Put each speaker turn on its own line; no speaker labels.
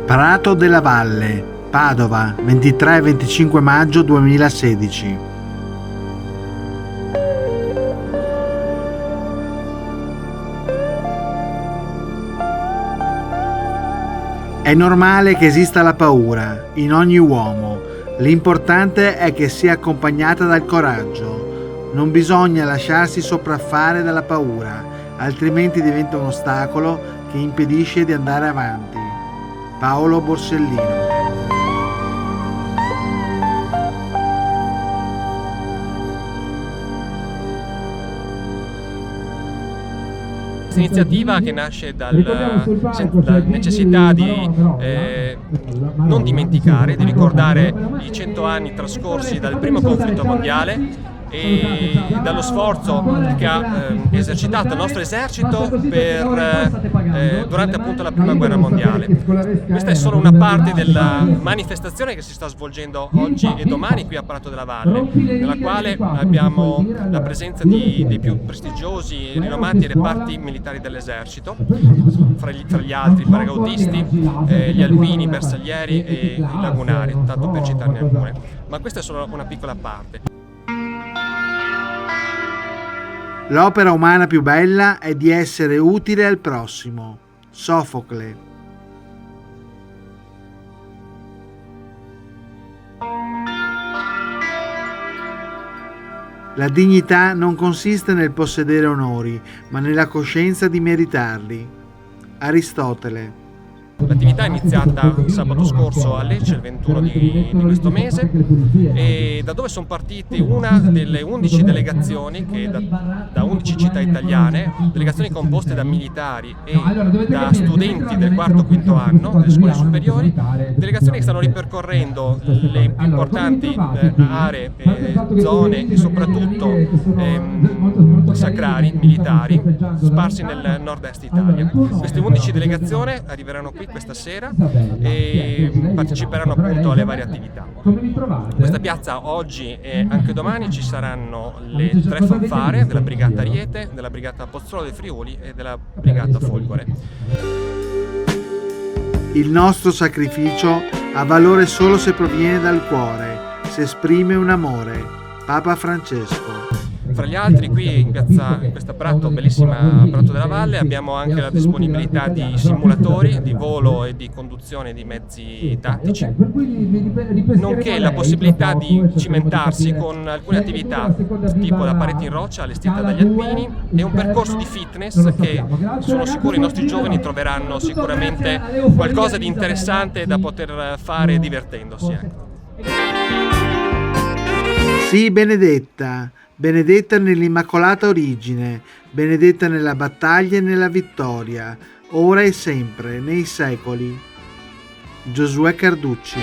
Prato della Valle, Padova, 23 e 25 maggio 2016. È normale che esista la paura in ogni uomo, l'importante è che sia accompagnata dal coraggio. Non bisogna lasciarsi sopraffare dalla paura, altrimenti diventa un ostacolo che impedisce di andare avanti. Paolo Borsellino.
Questa iniziativa che nasce dalla necessità di non dimenticare, di ricordare i 100 anni trascorsi dal primo conflitto mondiale e dallo sforzo che ha esercitato il nostro esercito durante appunto la prima guerra mondiale. Questa è solo una parte della manifestazione che si sta svolgendo oggi e domani qui a Prato della Valle, nella quale abbiamo la presenza dei più prestigiosi e rinomati reparti militari dell'esercito, fra gli altri i paracautisti, gli alpini, i bersaglieri e i lagunari, tanto per citarne alcune. Ma questa è solo una piccola parte.
L'opera umana più bella è di essere utile al prossimo. Sofocle. La dignità non consiste nel possedere onori, ma nella coscienza di meritarli. Aristotele.
L'attività è iniziata sabato scorso a Lecce, il 21 di questo mese, e da dove sono partite una delle 11 delegazioni che da 11 città italiane, delegazioni composte da militari e da studenti del quarto e quinto anno delle scuole superiori, delegazioni che stanno ripercorrendo le più importanti aree, zone e soprattutto sacrali, militari, sparsi nel nord-est Italia. Queste 11 delegazioni arriveranno qui questa sera e parteciperanno appunto alle varie attività. In questa piazza oggi e anche domani ci saranno le 3 fanfare della Brigata Ariete, della Brigata Pozzuolo dei Friuli e della Brigata Folgore.
Il nostro sacrificio ha valore solo se proviene dal cuore, se esprime un amore. Papa Francesco.
Fra gli altri qui in questa Prato, bellissima Prato della Valle, abbiamo anche la disponibilità di simulatori di volo e di conduzione di mezzi tattici, nonché la possibilità di cimentarsi con alcune attività tipo la parete in roccia allestita dagli alpini e un percorso di fitness che sono sicuro i nostri giovani troveranno sicuramente qualcosa di interessante da poter fare divertendosi.
Sii benedetta. Benedetta nell'Immacolata Origine, benedetta nella battaglia e nella vittoria, ora e sempre, nei secoli. Giosuè Carducci.